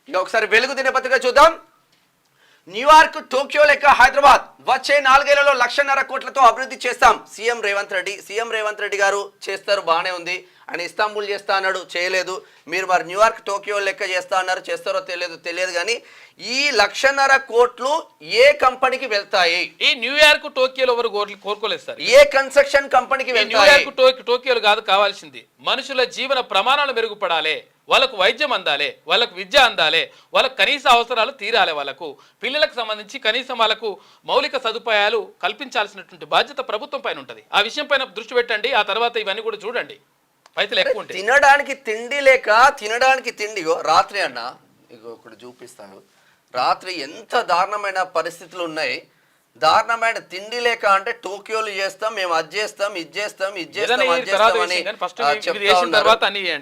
ఇక ఒకసారి వెలుగు దినపత్రిక చూద్దాం. న్యూయార్క్, టోక్యో లెక్క హైదరాబాద్, వచ్చే 4 ఏళ్లలో 1,50,000 కోట్లతో అభివృద్ధి చేస్తాం సీఎం రేవంత్ రెడ్డి. సీఎం రేవంత్ రెడ్డి గారు చేస్తారు, బాగానే ఉంది. ఆయన ఇస్తాంబుల్ చేస్తా అన్నాడు, చేయలేదు. మీరు మరి న్యూయార్క్, టోక్యో లెక్క చేస్తా అన్నారు, చేస్తారో తెలియదు. కానీ ఈ 1,50,000 కోట్లు ఏ కంపెనీకి వెళ్తాయి? ఈ న్యూయార్క్, టోక్యోలో ఎవరు కోరుకోలేదు సార్. ఏ కన్స్ట్రక్షన్ కంపెనీకి వెళ్తాయి? న్యూయార్క్, టోక్యోలు కాదు కావాల్సింది. మనుషుల జీవన ప్రమాణాలు మెరుగుపడాలి, వాళ్ళకు వైద్యం అందాలి, వాళ్ళకు విద్య అందాలి, వాళ్ళకు కనీస అవసరాలు తీరాలి, వాళ్ళకు పిల్లలకు సంబంధించి కనీసం వాళ్ళకు మౌలిక సదుపాయాలు కల్పించాల్సినటువంటి బాధ్యత ప్రభుత్వం పైన ఉంటుంది. ఆ విషయం పైన దృష్టి పెట్టండి. ఆ తర్వాత ఇవన్నీ కూడా చూడండి. పైసలు ఎక్కువ ఉంటాయి. తినడానికి తిండి లేక, తినడానికి తిండిగో రాత్రి అన్న ఇగో ఇక్కడ చూపిస్తాను. రాత్రి ఎంత దారుణమైన పరిస్థితులు ఉన్నాయి. దారుణమైన తిండి లేక అంటే టోక్యోలు చేస్తాం, మేము అది చేస్తాం, ఇది చేస్తాం అని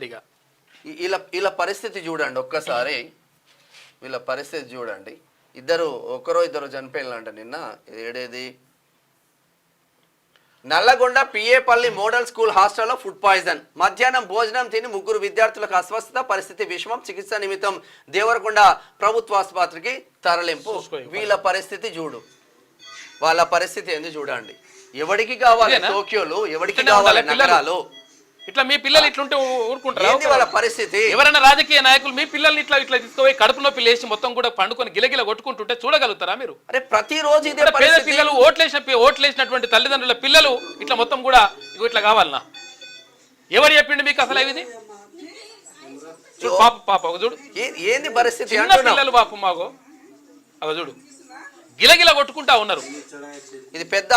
చెప్తా. వీళ్ళ పరిస్థితి చూడండి ఒక్కసారి. వీళ్ళ పరిస్థితి చూడండి. ఒకరో ఇద్దరు చనిపోయినంట నిన్న. ఏడేది నల్లగొండ పిఏపల్లి మోడల్ స్కూల్ హాస్టల్లో ఫుడ్ పాయిజన్. మధ్యాహ్నం భోజనం తిని 3 విద్యార్థులకు అస్వస్థత, పరిస్థితి విషమం. చికిత్స నిమిత్తం దేవరకొండ ప్రభుత్వ ఆసుపత్రికి తరలింపు. వీళ్ళ పరిస్థితి చూడు, వాళ్ళ పరిస్థితి ఏంది చూడండి. ఎవరికి కావాలి టోక్యోలు, ఎవరికి కావాలి నగరాలు? ఇట్లా మీ పిల్లలు ఇట్లుంటే ఊరుకుంటారు? వాళ్ళ పరిస్థితి. ఎవరైనా రాజకీయ నాయకులు మీ పిల్లల్ని ఇట్లా తీసుకుపోయి కడుపు నొప్పి లేచి మొత్తం కూడా పండుకొని గిలగిల కొట్టుకుంటుంటే చూడగలుగుతారా మీరు? అరే ప్రతిరోజు పేద పిల్లలు, ఓట్లేసినటువంటి తల్లిదండ్రుల పిల్లలు ఇట్లా మొత్తం కూడా ఇట్లా కావాలనా? ఎవరు చెప్పిండు మీకు అసలు ఇది? పాప చూడు ఏంది పరిస్థితి. పిల్లలు పాపం మాగో అవ చూడు గిలగిల కొట్టుకుంటా ఉన్నారు. ఇది పెద్ద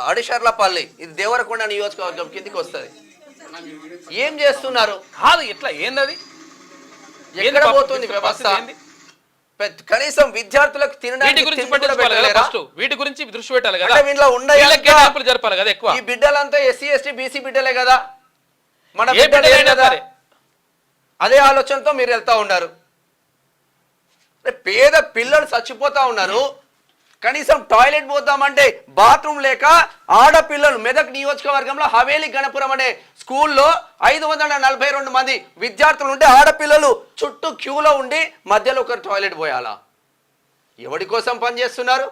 అడిషర్లపల్లి, ఇది దేవరకొండ నియోజకవర్గం కిందికి వస్తుంది. ఏం చేస్తున్నారు? కాదు ఇట్లా ఏందది, ఎక్కడ పోతుంది వ్యవస్థ? కనీసం విద్యార్థులకు తినడానికి వీటి గురించి దృష్టి పెట్టాలి కదా. వీళ్ళలో ఉండే జరపాలి కదా ఎక్కువ. ఈ బిడ్డలంతా ఎస్సీ, ఎస్టీ, బీసీ బిడ్డలే కదా, మన బిడ్డలే కదా. అదే ఆలోచనతో మీరు వెళ్తా ఉన్నారు. పేద పిల్లలు చచ్చిపోతా ఉన్నారు. కనీసం టాయిలెట్ పోతామంటే బాత్రూమ్ లేక ఆడపిల్లలు మెదక్ నియోజకవర్గంలో హవేలి గణపురం అనే స్కూల్లో 542 మంది విద్యార్థులు ఉంటే ఆడపిల్లలు చుట్టూ క్యూలో ఉండి మధ్యలో ఒకరు టాయిలెట్ పోయాలా? ఎవడి కోసం పనిచేస్తున్నారు?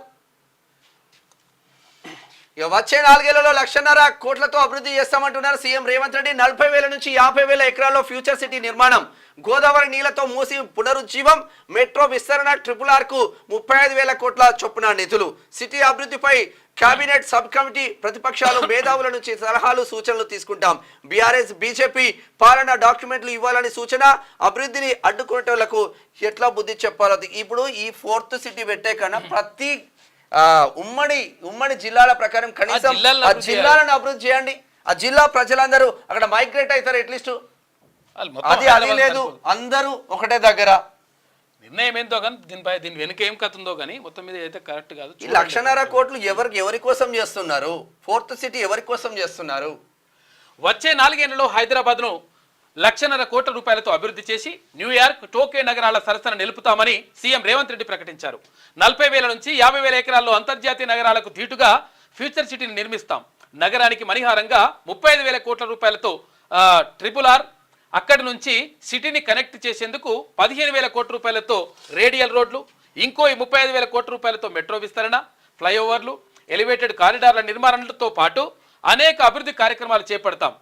ఇక వచ్చే 4 ఏళ్లలో 1,50,000 కోట్లతో అభివృద్ధి చేస్తామంటున్నారు సీఎం రేవంత్ రెడ్డి. 40,000 నుంచి 50,000 ఎకరాల్లో ఫ్యూచర్ సిటీ నిర్మాణం, గోదావరి నీళ్లతో మూసి పునరుజ్జీవం, మెట్రో విస్తరణ, RRR కు 35,000 కోట్ల చొప్పున నిధులు. సిటీ అభివృద్ధిపై కేబినెట్ సబ్ కమిటీ, ప్రతిపక్షాలు మేధావుల నుంచి సలహాలు సూచనలు తీసుకుంటాం. బీఆర్ఎస్ బీజేపీ పాలన డాక్యుమెంట్లు ఇవ్వాలని సూచన. అభివృద్ధిని అడ్డుకునేటోళ్లకు ఎట్లా బుద్ధి చెప్పాలో. ఇప్పుడు ఈ 4th సిటీ పెట్టే కన్నా ప్రతి ఉమ్మడి జిల్లాల ప్రకారం కనీసం ఆ జిల్లాలను అభివృద్ధి చేయండి. ఆ జిల్లా ప్రజలందరూ అక్కడ మైగ్రేట్ అవుతారు అట్లీస్ట్. అది లేదు, అందరూ ఒకటే దగ్గర. నిర్ణయం ఏందో కానీ దీని వెనుక ఏం కథ ఉందో కానీ మొత్తం మీద అయితే కరెక్ట్ కాదు. ఈ 1,50,000 కోట్లు ఎవరి కోసం చేస్తున్నారు? 4th సిటీ ఎవరి కోసం చేస్తున్నారు? వచ్చే 4 ఏళ్లలో హైదరాబాద్ను 1,50,000 కోట్ల రూపాయలతో అభివృద్ధి చేసి న్యూయార్క్, టోక్యో నగరాల సరసన నిలుపుతామని సీఎం రేవంత్ రెడ్డి ప్రకటించారు. 40,000 నుంచి 50,000 ఎకరాల్లో అంతర్జాతీయ నగరాలకు ధీటుగా ఫ్యూచర్ సిటీని నిర్మిస్తాం. నగరానికి మణిహారంగా 35,000 కోట్ల రూపాయలతో RRR, అక్కడి నుంచి సిటీని కనెక్ట్ చేసేందుకు 15,000 కోట్ల రూపాయలతో రేడియల్ రోడ్లు, ఇంకో 35,000 కోట్ల రూపాయలతో మెట్రో విస్తరణ, ఫ్లైఓవర్లు, ఎలివేటెడ్ కారిడార్ల నిర్మాణాలతో పాటు అనేక అభివృద్ధి కార్యక్రమాలు చేపడతాం.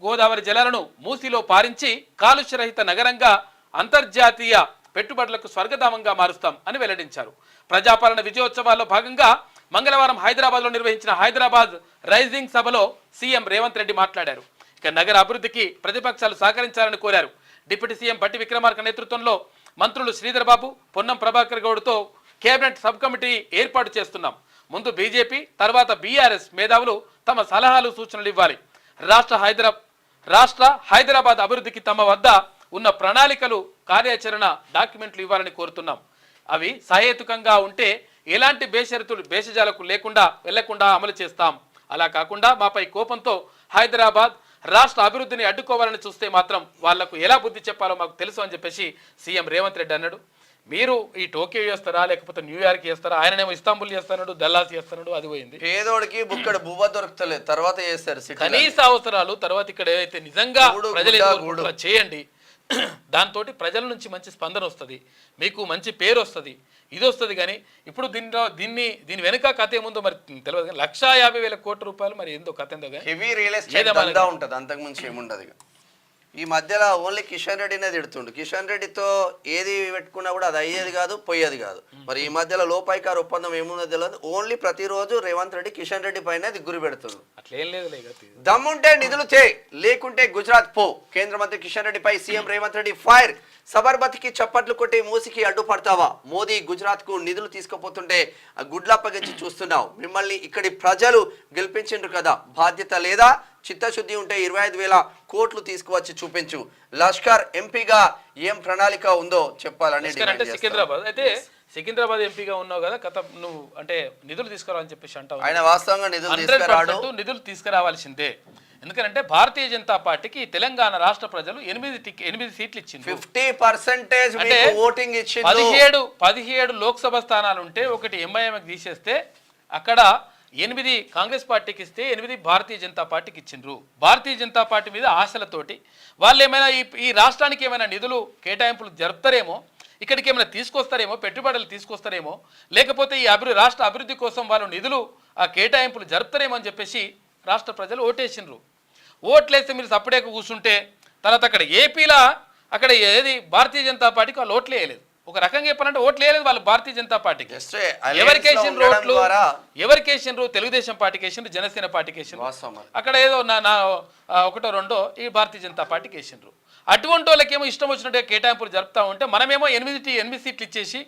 గోదావరి జలాలను మూసిలో పారించి కాలుష్యరహిత నగరంగా, అంతర్జాతీయ పెట్టుబడులకు స్వర్గధామంగా మారుస్తాం అని వెల్లడించారు. ప్రజాపాలన విజయోత్సవాల్లో భాగంగా మంగళవారం హైదరాబాద్లో నిర్వహించిన హైదరాబాద్ రైజింగ్ సభలో సీఎం రేవంత్ రెడ్డి మాట్లాడారు. ఇక నగర అభివృద్ధికి ప్రతిపక్షాలు సహకరించాలని కోరారు. డిప్యూటీ సీఎం భట్టి విక్రమార్క నేతృత్వంలో మంత్రులు శ్రీధర్ బాబు, పొన్నం ప్రభాకర్ గౌడ్తో కేబినెట్ సబ్ కమిటీ ఏర్పాటు చేస్తున్నాం. ముందు బీజేపీ, తర్వాత బీఆర్ఎస్ మేధావులు తమ సలహాలు సూచనలు ఇవ్వాలి. రాష్ట్ర హైదరాబాద్ అభివృద్ధికి తమ వద్ద ఉన్న ప్రణాళికలు, కార్యాచరణ డాక్యుమెంట్లు ఇవ్వాలని కోరుతున్నాం. అవి సహేతుకంగా ఉంటే ఎలాంటి భేషజాలకు వెళ్లకుండా అమలు చేస్తాం. అలా కాకుండా మాపై కోపంతో హైదరాబాద్ రాష్ట్ర అభివృద్ధిని అడ్డుకోవాలని చూస్తే మాత్రం వాళ్లకు ఎలా బుద్ధి చెప్పాలో మాకు తెలుసు అని చెప్పేసి సీఎం రేవంత్ రెడ్డి అన్నాడు. మీరు ఈ టోక్యో చేస్తారా లేకపోతే న్యూయార్క్ చేస్తారా? ఆయననేమో ఇస్తాంబుల్ చేస్తున్నాడు, దల్లాస్ చేస్తున్నాడు. అది పోయింది. పేదోడికి బుక్కడ బువ్వ దొరుకుతలేదు, తర్వాత చేస్తారు కనీస అవసరాలు. తర్వాత ఇక్కడ ఏదైతే నిజంగా ప్రజలు చేయండి, దాంతో ప్రజల నుంచి మంచి స్పందన వస్తుంది, మీకు మంచి పేరు వస్తుంది, ఇది వస్తుంది. కానీ ఇప్పుడు దీని వెనుక కథ ఏముందో మరి తెలియదు. కానీ 1,50,000 కోట్ల రూపాయలు మరి ఏందో కథ ఏందో కానీ హెవీ రియల్ ఎస్టేట్ దందా ఉంటుంది, అంతకుమించి ఏముండదు. ఇక ఈ మధ్యలో ఓన్లీ కిషన్ రెడ్డినే తిడుతుండు. కిషన్ రెడ్డితో ఏది పెట్టుకున్నా కూడా అది అయ్యేది కాదు, పోయేది కాదు. మరి ఈ మధ్యలో లోపాయికారు ఒప్పందం ఏముందో తెలియదు. ఓన్లీ ప్రతిరోజు రేవంత్ రెడ్డి కిషన్ రెడ్డి పైన గురి పెడుతుండు. అట్లేం లేదు. దమ్ముంటే నిధులు తే, లేకుంటే గుజరాత్ పో. కేంద్ర మంత్రి కిషన్ రెడ్డిపై సీఎం రేవంత్ రెడ్డి ఫైర్. సబర్మతికి చప్పట్లు కొట్టి మూసికి అడ్డుపడతావా? మోదీ గుజరాత్ కు నిధులు తీసుకుపోతుంటే గుడ్లప్పగించి చూస్తున్నావు. మిమ్మల్ని ఇక్కడి ప్రజలు గెలిపించిండ్రు కదా, బాధ్యత లేదా? చిత్తశుద్ధి ఉంటే 25,000 కోట్లు తీసుకువచ్చి చూపించు. లష్కర్ ఎంపీగా ఏం ప్రణాళిక ఉందో చెప్పాలని. సికింద్రాబాద్ అయితే సికింద్రాబాద్ ఎంపీగా ఉన్నావు కదా, కథ నువ్వు అంటే నిధులు తీసుకురావాలని చెప్పేసి అంటావు. ఆయన వాస్తవంగా నిధులు తీసుకురావాల్సిందే. ఎందుకంటే భారతీయ జనతా పార్టీకి తెలంగాణ రాష్ట్ర ప్రజలు 8 సీట్లు ఇచ్చింది. 50% ఓటింగ్ ఇచ్చింది. 17 లోక్సభ స్థానాలు ఉంటే ఒకటి ఎంఐఎంకి తీసేస్తే అక్కడ 8 కాంగ్రెస్ పార్టీకి ఇస్తే 8 భారతీయ జనతా పార్టీకి ఇచ్చిండ్రు. భారతీయ జనతా పార్టీ మీద ఆశలతోటి వాళ్ళు ఏమైనా ఈ రాష్ట్రానికి ఏమైనా నిధులు కేటాయింపులు జరుపుతారేమో, ఇక్కడికి ఏమైనా తీసుకొస్తారేమో, పెట్టుబడులు తీసుకొస్తారేమో, లేకపోతే ఈ రాష్ట్ర అభివృద్ధి కోసం వాళ్ళు నిధులు ఆ కేటాయింపులు జరుపుతారేమో అని చెప్పేసి రాష్ట్ర ప్రజలు ఓటేసిండ్రు. ఓట్లేస్తే మీరు సపరేట్గా కూర్చుంటే తర్వాత అక్కడ ఏపీలో అక్కడ ఏది భారతీయ జనతా పార్టీకి వాళ్ళు ఓట్లు వేయలేదు. ఒక రకంగా చెప్పాలంటే ఓట్లు వేయలేదు వాళ్ళు భారతీయ జనతా పార్టీకి. ఎవరికేసిండ్రు ఓట్లు? ఎవరికేసిండ్రు? తెలుగుదేశం పార్టీకి వేసిండ్రు, జనసేన పార్టీకి వేసిండ్రు. అక్కడ ఏదో ఒకటో రెండో ఈ భారతీయ జనతా పార్టీకి వేసిండ్రు. అటువంటి వాళ్ళకేమో ఇష్టం వచ్చినట్టుగా కేటాయింపులు జరుపుతా ఉంటే మనమేమో 8 సీట్లు ఇచ్చేసి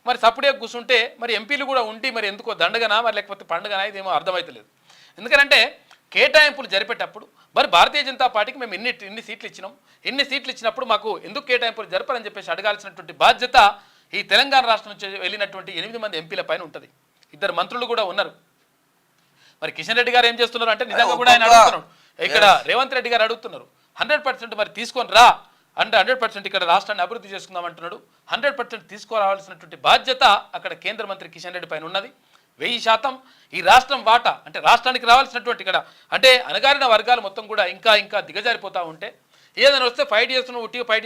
మరి సపరేట్గా కూర్చుంటే మరి ఎంపీలు కూడా ఉండి మరి ఎందుకో దండగనా మరి లేకపోతే పండుగనా ఇదేమో అర్థమవుతలేదు. ఎందుకంటే కేటాయింపులు జరిపేటప్పుడు మరి భారతీయ జనతా పార్టీకి మేము ఇన్ని సీట్లు ఇచ్చినాం, ఎన్ని సీట్లు ఇచ్చినప్పుడు మాకు ఎందుకు కేటాయింపులు జరపాలని చెప్పేసి అడగాల్సినటువంటి బాధ్యత ఈ తెలంగాణ రాష్ట్రం నుంచి వెళ్ళినటువంటి 8 మంది ఎంపీల పైన ఉంటుంది. 2 మంత్రులు కూడా ఉన్నారు. మరి కిషన్ రెడ్డి గారు ఏం చేస్తున్నారు అంటే నిజంగా కూడా ఆయన అడుగుతున్నారు, ఇక్కడ రేవంత్ రెడ్డి గారు అడుగుతున్నారు 100% మరి తీసుకొని రా అంటే 100% ఇక్కడ రాష్ట్రాన్ని అభివృద్ధి చేసుకుందాం అంటున్నాడు. 100% తీసుకురావాల్సినటువంటి బాధ్యత అక్కడ కేంద్ర మంత్రి కిషన్ రెడ్డి పైన ఉన్నది. 1000% ఈ రాష్ట్రం వాటా అంటే రాష్ట్రానికి రావాల్సినటువంటి ఇక్కడ అంటే అణగారిన వర్గాలు మొత్తం కూడా ఇంకా దిగజారిపోతూ ఉంటే ఏదైనా వస్తే ఫైట్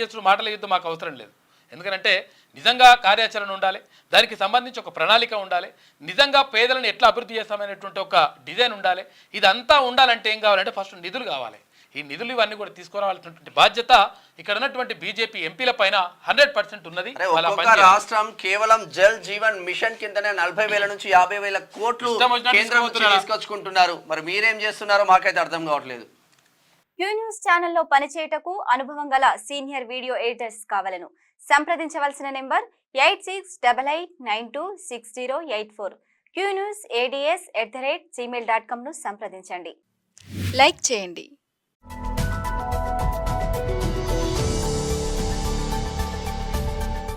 చేస్తున్న మాటలు యుద్ధం మాకు అవసరం లేదు. ఎందుకంటే నిజంగా కార్యాచరణ ఉండాలి, దానికి సంబంధించి ఒక ప్రణాళిక ఉండాలి, నిజంగా పేదలను ఎట్లా అభివృద్ధి చేస్తామనేటువంటి ఒక డిజైన్ ఉండాలి. ఇదంతా ఉండాలంటే ఏం కావాలంటే ఫస్ట్ నిధులు కావాలి. ఈ నిధులు ఇవన్నీ కూడా తీసుకురావాల్సినటువంటి బాధ్యత ఇక్కడ ఉన్నటువంటి బీజేపీ ఎంపీల పైన 100% ఉన్నది. రాష్ట్రం కేవలం జల్ జీవన్ మిషన్ కిందనే 40,000 నుంచి 50,000 కోట్లు కేంద్రం తీసుకొచ్చుకుంటున్నారు. మరి మీరేం చేస్తున్నారో మాకైతే అర్థం కావట్లేదు. క్యూ న్యూస్ ఛానల్లో పనిచేయటకు అనుభవం గల సీనియర్ వీడియో ఎడిటర్స్ కావాలను సంప్రదించవలసిన నెంబర్ 8688926084. qnewsads@gmail.com ను సంప్రదించండి. లైక్ చేయండి.